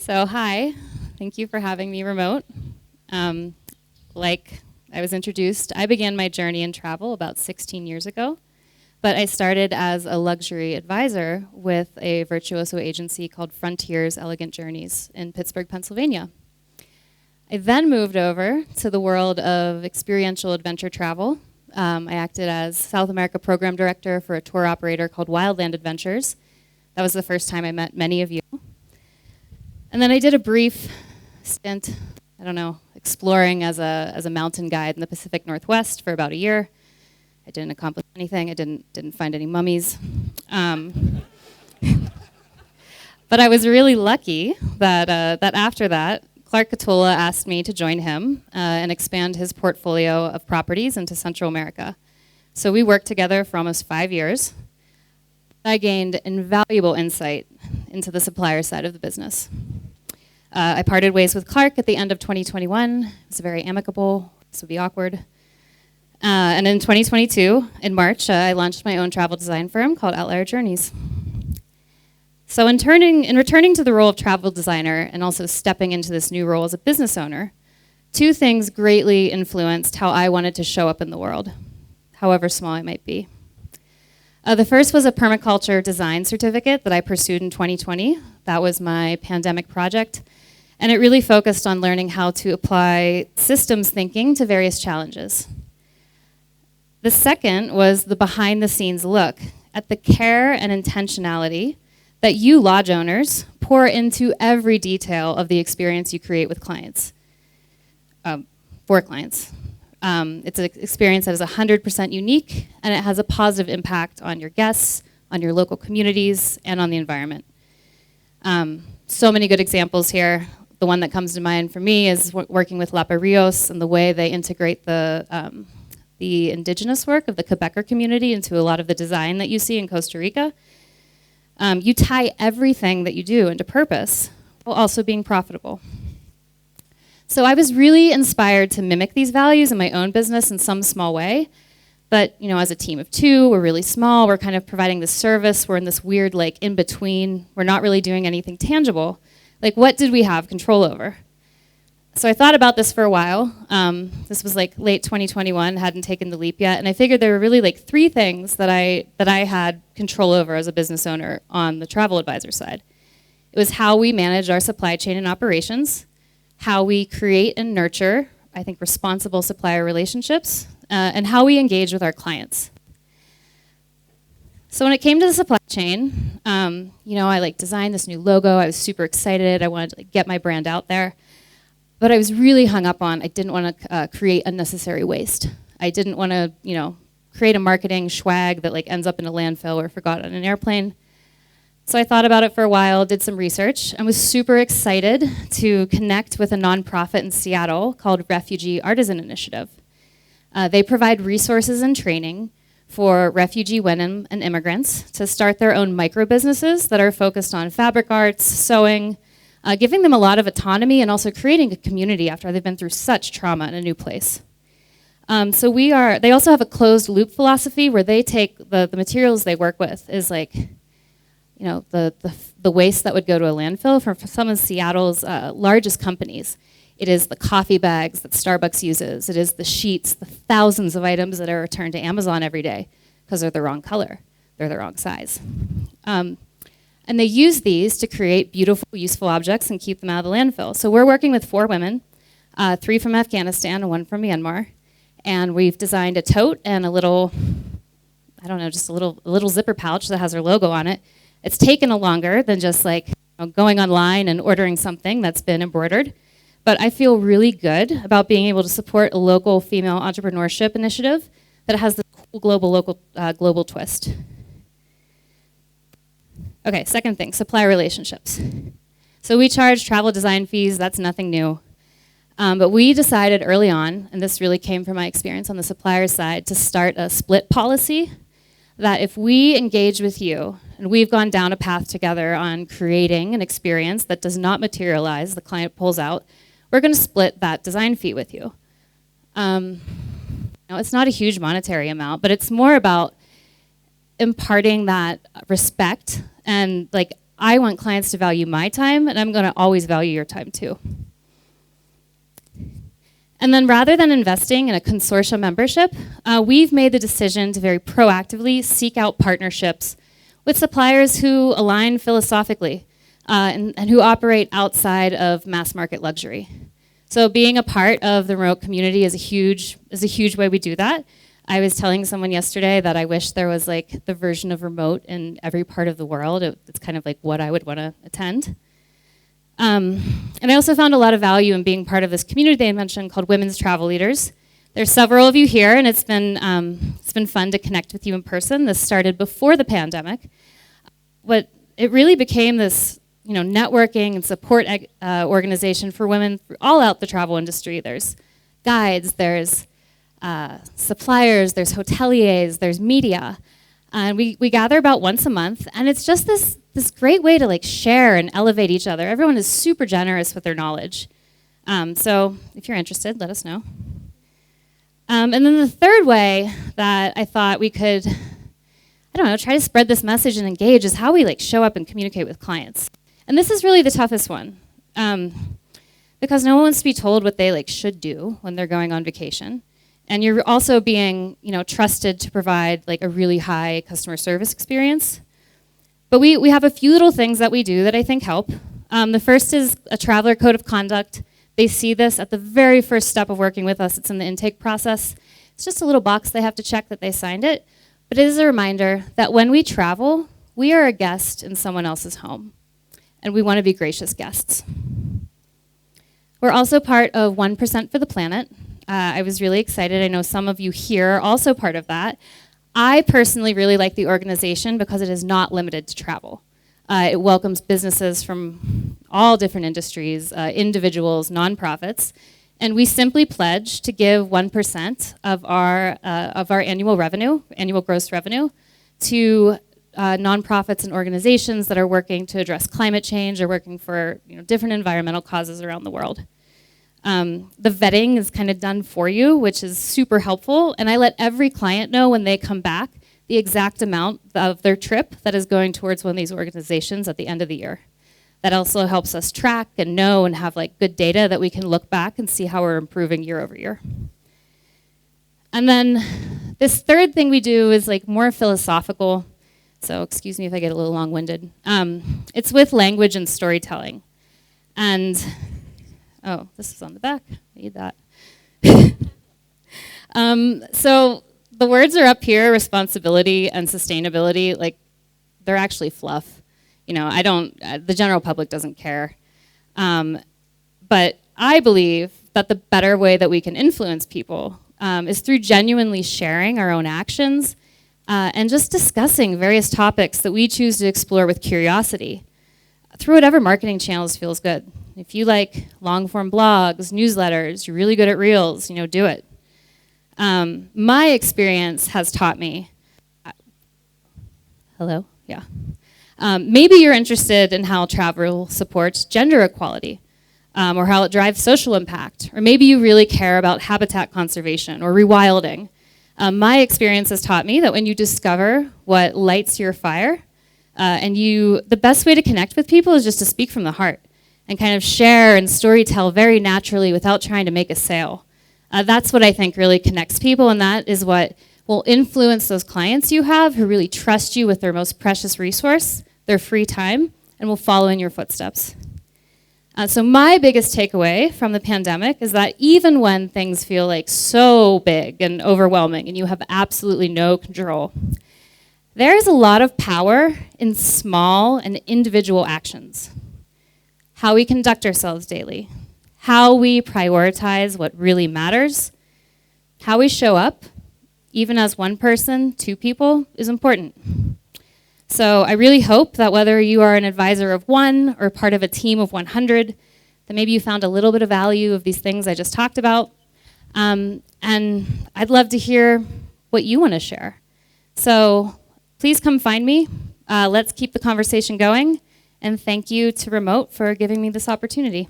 So hi, thank you for having me remote. Like I was introduced, I began my journey in travel about 16 years ago, but I started as a luxury advisor with a virtuoso agency called Frontiers Elegant Journeys in Pittsburgh, Pennsylvania. I then moved over to the world of experiential adventure travel. I acted as South America program director for a tour operator called Wildland Adventures. That was the first time I met many of you. And then I did a brief stint, exploring as a mountain guide in the Pacific Northwest for about a year. I didn't accomplish anything. I didn't find any mummies. But I was really lucky that after that, Clark Catola asked me to join him and expand his portfolio of properties into Central America. So we worked together for almost 5 years. I gained invaluable insight into the supplier side of the business. I parted ways with Clark at the end of 2021. It was very amicable. This would be awkward. And in 2022, in March, I launched my own travel design firm called Outlier Journeys. So in returning to the role of travel designer and also stepping into this new role as a business owner, two things greatly influenced how I wanted to show up in the world, however small it might be. The first was a permaculture design certificate that I pursued in 2020. That was my pandemic project. And it really focused on learning how to apply systems thinking to various challenges. The second was the behind-the-scenes look at the care and intentionality that you lodge owners pour into every detail of the experience you create with clients, for clients. It's an experience that is 100% unique, and it has a positive impact on your guests, on your local communities, and on the environment. So many good examples here. The one that comes to mind for me is working with Lapa Rios and the way they integrate the indigenous work of the Quebecer community into a lot of the design that you see in Costa Rica. You tie everything that you do into purpose while also being profitable. So I was really inspired to mimic these values in my own business in some small way. But as a team of two, we're really small. We're kind of providing this service. We're in this weird in-between. We're not really doing anything tangible. What did we have control over? So I thought about this for a while. This was late 2021, hadn't taken the leap yet. And I figured there were really three things that I had control over as a business owner on the travel advisor side. It was how we manage our supply chain and operations, how we create and nurture, I think, responsible supplier relationships, and how we engage with our clients. So when it came to the supply chain, I designed this new logo. I was super excited. I wanted to get my brand out there. But I was really hung up on, I didn't want to create unnecessary waste. I didn't want to, create a marketing swag that ends up in a landfill or forgot on an airplane. So I thought about it for a while, did some research, and was super excited to connect with a nonprofit in Seattle called Refugee Artisan Initiative. They provide resources and training for refugee women and immigrants to start their own micro businesses that are focused on fabric arts, sewing, giving them a lot of autonomy and also creating a community after they've been through such trauma in a new place. They also have a closed loop philosophy where they take the materials they work with is the waste that would go to a landfill for some of Seattle's largest companies. It is the coffee bags that Starbucks uses. It is the sheets, the thousands of items that are returned to Amazon every day because they're the wrong color, they're the wrong size. And they use these to create beautiful, useful objects and keep them out of the landfill. So we're working with 4 women, 3 from Afghanistan and 1 from Myanmar. And we've designed a tote and a little zipper pouch that has our logo on it. It's taken longer than just going online and ordering something that's been embroidered. But I feel really good about being able to support a local female entrepreneurship initiative that has this cool global twist. Okay, second thing, supplier relationships. So we charge travel design fees, that's nothing new. But we decided early on, and this really came from my experience on the supplier side, to start a split policy that if we engage with you, and we've gone down a path together on creating an experience that does not materialize, the client pulls out, we're going to split that design fee with you. It's not a huge monetary amount, but it's more about imparting that respect and I want clients to value my time, and I'm going to always value your time too. And then rather than investing in a consortium membership, we've made the decision to very proactively seek out partnerships with suppliers who align philosophically and who operate outside of mass market luxury. So being a part of the remote community is a huge way we do that. I was telling someone yesterday that I wish there was like the version of remote in every part of the world. It's kind of like what I would want to attend. And I also found a lot of value in being part of this community they mentioned called Women's Travel Leaders. There's several of you here, and it's been fun to connect with you in person. This started before the pandemic, but it really became this networking and support organization for women all out the travel industry. There's guides, there's suppliers, there's hoteliers, there's media. And we gather about once a month, and it's just this great way to like share and elevate each other. Everyone is super generous with their knowledge. So if you're interested, let us know. And then the third way that I thought we could, try to spread this message and engage is how we like show up and communicate with clients. And this is really the toughest one, because no one wants to be told what they like should do when they're going on vacation. And you're also being, trusted to provide like a really high customer service experience. But we have a few little things that we do that I think help. The first is a traveler code of conduct. They see this at the very first step of working with us. It's in the intake process. It's just a little box they have to check that they signed it. But it is a reminder that when we travel, we are a guest in someone else's home. And we want to be gracious guests. We're also part of 1% for the Planet. I was really excited. I know some of you here are also part of that. I personally really like the organization because it is not limited to travel. It welcomes businesses from all different industries, individuals, nonprofits, and we simply pledge to give 1% of our annual revenue, annual gross revenue, to nonprofits and organizations that are working to address climate change or working for different environmental causes around the world. The vetting is kind of done for you, which is super helpful, and I let every client know when they come back the exact amount of their trip that is going towards one of these organizations at the end of the year. That also helps us track and know and have like good data that we can look back and see how we're improving year over year. And then this third thing we do is like more philosophical, so excuse me if I get a little long-winded. It's with language and storytelling. And oh, this is on the back. I need that. So the words are up here, responsibility and sustainability, like they're actually fluff. The general public doesn't care. But I believe that the better way that we can influence people is through genuinely sharing our own actions and just discussing various topics that we choose to explore with curiosity through whatever marketing channels feels good. If you like long-form blogs, newsletters, you're really good at reels, do it. My experience has taught me, hello? Yeah. Maybe you're interested in how travel supports gender equality or how it drives social impact, or maybe you really care about habitat conservation or rewilding. My experience has taught me that when you discover what lights your fire, the best way to connect with people is just to speak from the heart and kind of share and storytell very naturally without trying to make a sale. That's what I think really connects people, and that is what will influence those clients you have who really trust you with their most precious resource, their free time, and will follow in your footsteps. So my biggest takeaway from the pandemic is that even when things feel like so big and overwhelming and you have absolutely no control, there is a lot of power in small and individual actions. How we conduct ourselves daily, how we prioritize what really matters, how we show up, even as one person, two people, is important. So I really hope that whether you are an advisor of one or part of a team of 100, that maybe you found a little bit of value of these things I just talked about. And I'd love to hear what you want to share. So please come find me. Let's keep the conversation going. And thank you to Remote for giving me this opportunity.